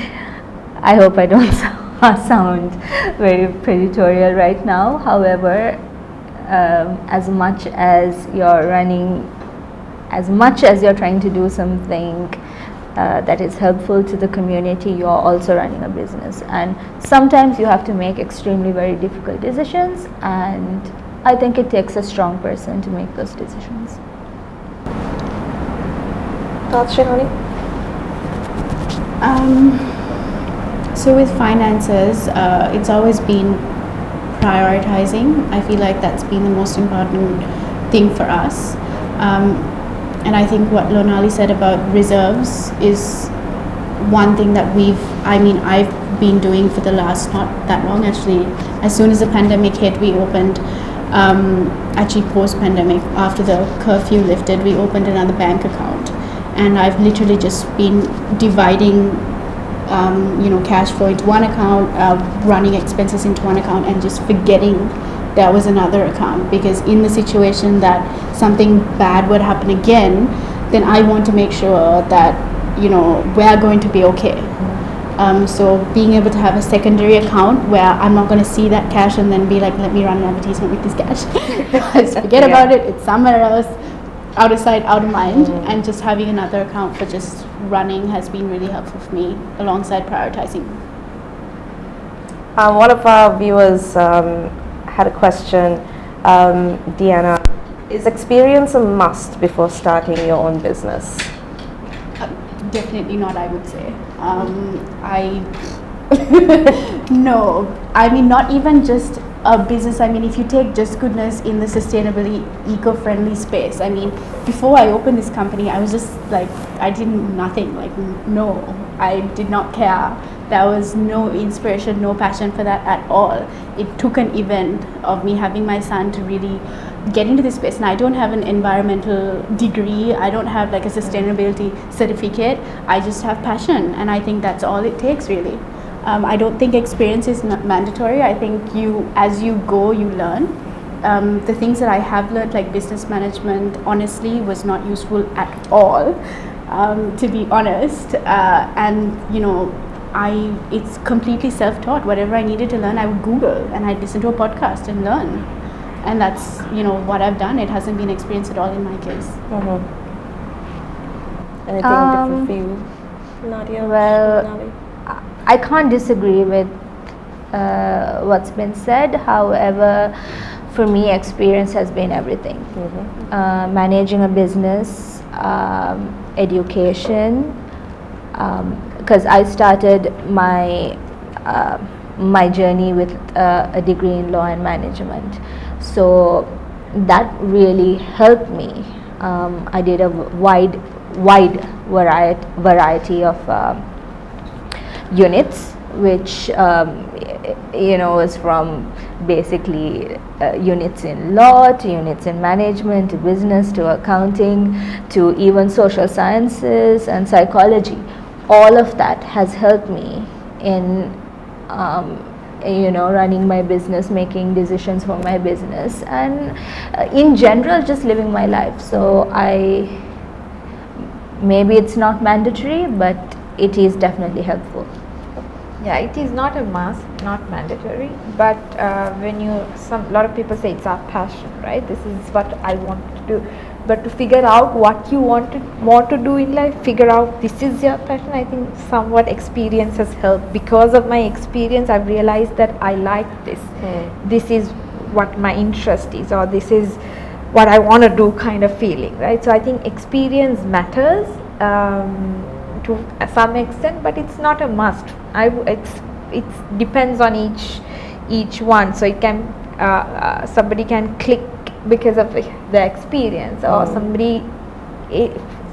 I hope I don't sound very predatory right now. However, as much as you're trying to do something that is helpful to the community, you're also running a business, and sometimes you have to make extremely very difficult decisions, and I think it takes a strong person to make those decisions. Thoughts, Shehani? So with finances, it's always been prioritizing. I feel like that's been the most important thing for us. And I think what Lonali said about reserves is one thing that I've been doing for the last not that long actually. As soon as the pandemic hit, we opened, actually post-pandemic, after the curfew lifted, we opened another bank account. And I've literally just been dividing, cash flow into one account, running expenses into one account, and just forgetting there was another account. Because in the situation that something bad would happen again, then I want to make sure that, we're going to be okay. So being able to have a secondary account where I'm not going to see that cash and then be like, let me run an advertisement with this cash. Just forget about it, it's somewhere else. Out of sight, out of mind, and just having another account for just running has been really helpful for me, alongside prioritizing. One of our viewers had a question. Deanna, is experience a must before starting your own business? Definitely not, I would say. No, not even just a business. If you take Just Goodness in the sustainably eco-friendly space, before I opened this company, I was just like, I did nothing, no, I did not care. There was no inspiration, no passion for that at all. It took an event of me having my son to really get into this space. And I don't have an environmental degree, I don't have like a sustainability certificate, I just have passion, and I think that's all it takes really. I don't think experience is mandatory. I think as you go, you learn. The things that I have learned, like business management, honestly was not useful at all, to be honest. And it's completely self-taught. Whatever I needed to learn, I would Google, and I'd listen to a podcast and learn. And that's what I've done. It hasn't been experience at all in my case. Anything different for you, Nadiya? Well, I can't disagree with what's been said. However, for me, experience has been everything. Managing a business, education, because I started my journey with a degree in law and management, so that really helped me. I did a wide variety of units, which was from basically units in law to units in management to business to accounting to even social sciences and psychology. All of that has helped me in running my business, making decisions for my business, and in general just living my life. So maybe it's not mandatory, but it is definitely helpful. Yeah, it is not a must, not mandatory, but when a lot of people say it's our passion, right? This is what I want to do. but to figure out what you want to do in life, figure out this is your passion. I think somewhat experience has helped. Because of my experience, I've realized that I like this. This is what my interest is, or this is what I want to do, kind of feeling, right? So I think experience matters to some extent, but it's not a must. It depends on each one. So it can somebody can click because of the experience, or somebody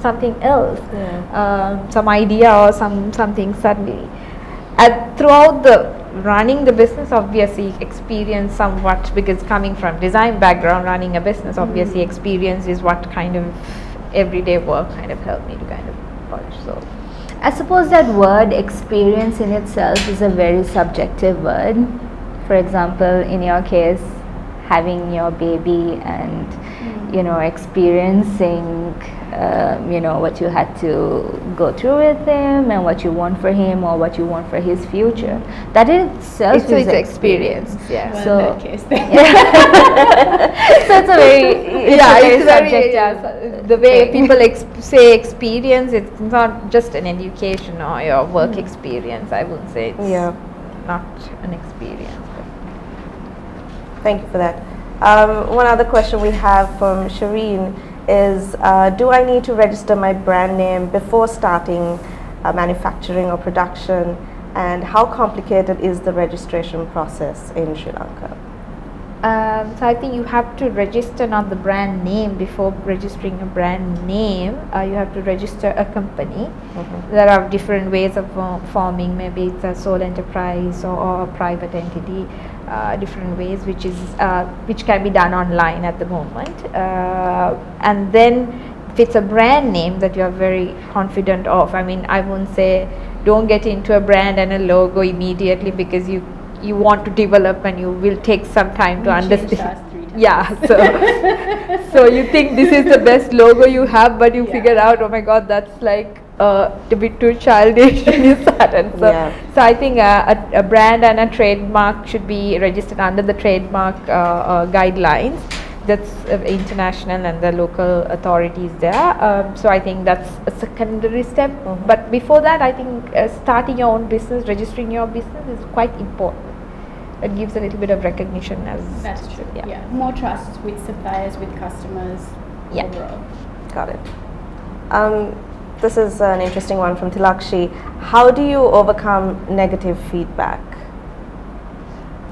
something else, some idea or something suddenly. Throughout the running the business, obviously experience somewhat, because coming from design background, running a business, obviously experience is what kind of everyday work kind of helped me to kind of polish. So I suppose that word experience in itself is a very subjective word. For example, in your case, having your baby and experiencing what you had to go through with him, and what you want for him, or what you want for his future, that in itself is experience. Yeah. Well, So in that case, so it's a very it's subjective. very the way people say experience, it's not just an education or your work experience. I wouldn't say it's not an experience. Thank you for that. One other question we have from Shireen is, do I need to register my brand name before starting manufacturing or production, and how complicated is the registration process in Sri Lanka? So I think you have to register not the brand name. Before registering a brand name, you have to register a company. There are different ways of forming. Maybe it's a sole enterprise or a private entity. Different ways, which can be done online at the moment. And then if it's a brand name that you are very confident of, I mean, I won't say don't get into a brand and a logo immediately, because you want to develop and you will take some time to understand. So you think this is the best logo you have, but you figure out, oh my god, that's like a bit too childish when you start. And so I think a brand and a trademark should be registered under the trademark guidelines. That's international and the local authorities there. So I think that's a secondary step. But before that, I think starting your own business, registering your business is quite important. It gives a little bit of recognition as. That's true. Yeah. More trust with suppliers, with customers. Overall. Got it. This is an interesting one from Tilakshi. How do you overcome negative feedback?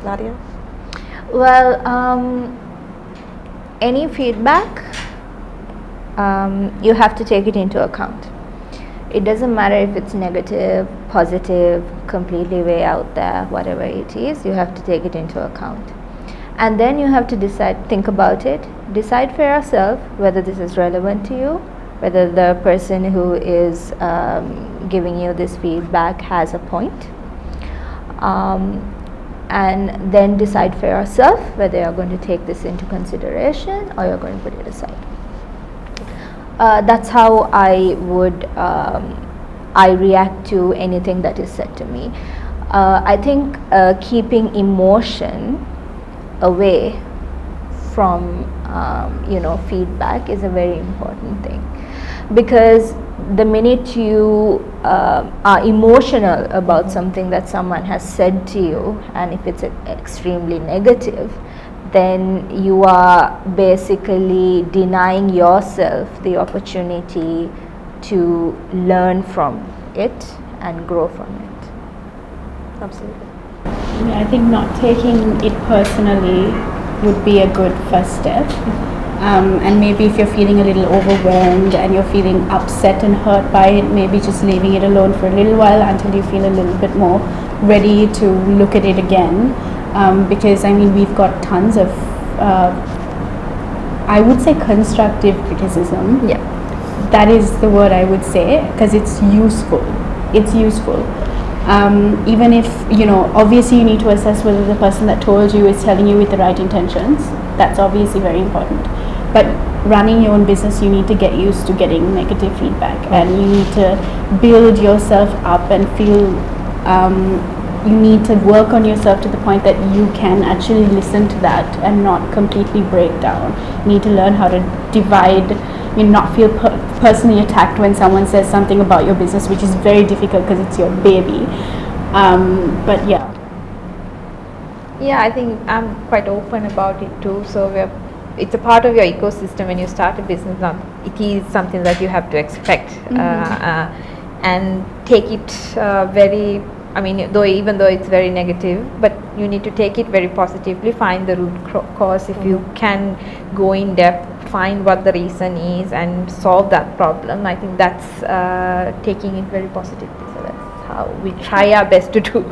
Nadiya? Well, any feedback, you have to take it into account. It doesn't matter if it's negative, positive, completely way out there, whatever it is, you have to take it into account. And then you have to think about it, decide for yourself whether this is relevant to you, whether the person who is giving you this feedback has a point. And then decide for yourself whether you're going to take this into consideration or you're going to put it aside. That's how I would I react to anything that is said to me. I think keeping emotion away from feedback is a very important thing, because the minute you are emotional about something that someone has said to you, and if it's extremely negative, then you are basically denying yourself the opportunity to learn from it and grow from it. Absolutely. I think not taking it personally would be a good first step. And maybe if you're feeling a little overwhelmed and you're feeling upset and hurt by it, maybe just leaving it alone for a little while until you feel a little bit more ready to look at it again. Because I mean, we've got tons of, I would say, constructive criticism. Yeah. That is the word I would say, because it's useful. It's useful. Even if, obviously you need to assess whether the person that told you is telling you with the right intentions. That's obviously very important. But running your own business, you need to get used to getting negative feedback, and you need to build yourself up and feel you need to work on yourself to the point that you can actually listen to that and not completely break down. You need to learn how to divide, not feel personally attacked when someone says something about your business, which is very difficult because it's your baby. But yeah. Yeah, I think I'm quite open about it too. So it's a part of your ecosystem when you start a business. It is something that you have to expect and take it very. I mean, even though it's very negative, but you need to take it very positively. Find the root cause. If you can go in depth, find what the reason is, and solve that problem. I think that's taking it very positively. So that's how we try our best to do.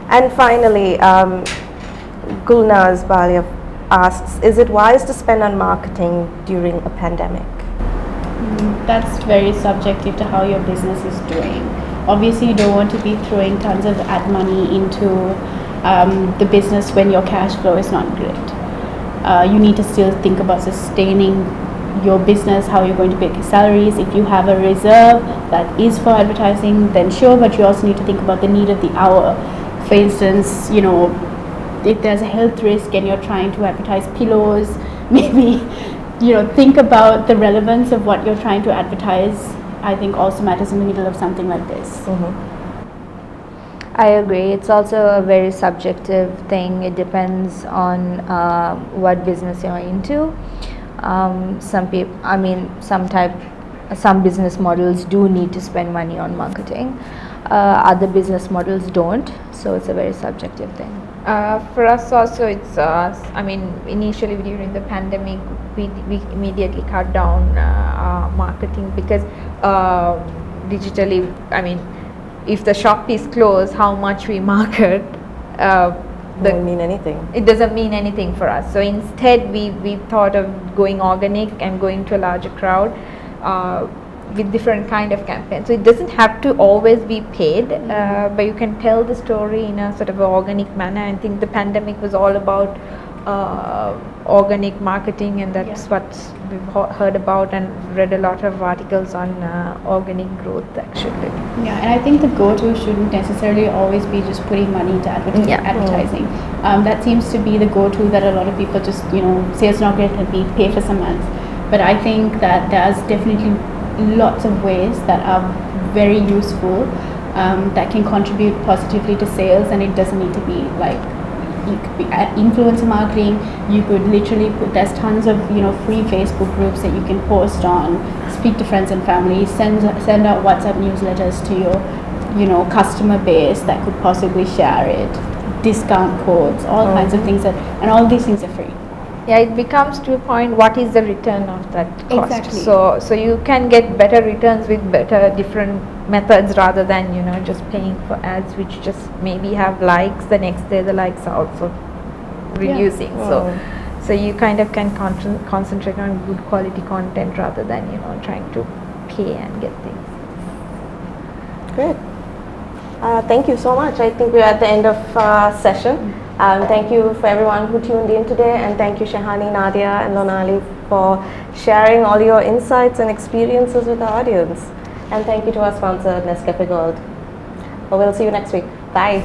And finally, Gulnaz Balia asks, is it wise to spend on marketing during a pandemic? That's very subjective to how your business is doing. Obviously, you don't want to be throwing tons of ad money into the business when your cash flow is not great. You need to still think about sustaining your business, how you're going to pay salaries. If you have a reserve that is for advertising, then sure, but you also need to think about the need of the hour. For instance, if there's a health risk and you're trying to advertise pillows, maybe, think about the relevance of what you're trying to advertise. I think also matters in the middle of something like this. I agree. It's also a very subjective thing. It depends on what business you're into. Some business models do need to spend money on marketing. Other business models don't. So it's a very subjective thing. For us also, it's initially during the pandemic, we immediately cut down our marketing because digitally, if the shop is closed, how much we market doesn't mean anything. It doesn't mean anything for us. So instead, we thought of going organic and going to a larger crowd with different kind of campaigns. So it doesn't have to always be paid, but you can tell the story in a sort of organic manner. I think the pandemic was all about organic marketing, and that's what we've heard about and read a lot of articles on organic growth actually. Yeah, and I think the go-to shouldn't necessarily always be just putting money into advertising. That seems to be the go-to that a lot of people just, say it's not great, let me pay for some ads. But I think that there's definitely lots of ways that are very useful that can contribute positively to sales, and it doesn't need to be like, you could be at influencer marketing. You could literally there's tons of free Facebook groups that you can post on, speak to friends and family, send out WhatsApp newsletters to your customer base that could possibly share it, discount codes, all kinds of things and all these things are free. Yeah, it becomes to a point, what is the return of that cost? Exactly. So you can get better returns with different methods rather than just paying for ads which just maybe have likes. The next day the likes are also reducing. So you kind of can concentrate on good quality content rather than trying to pay and get things. Great. Thank you so much. I think we're at the end of session. Thank you for everyone who tuned in today, and thank you Shehani, Nadiya and Lonali for sharing all your insights and experiences with our audience. And thank you to our sponsor, NESCAFÉ Gold. Well, we'll see you next week. Bye.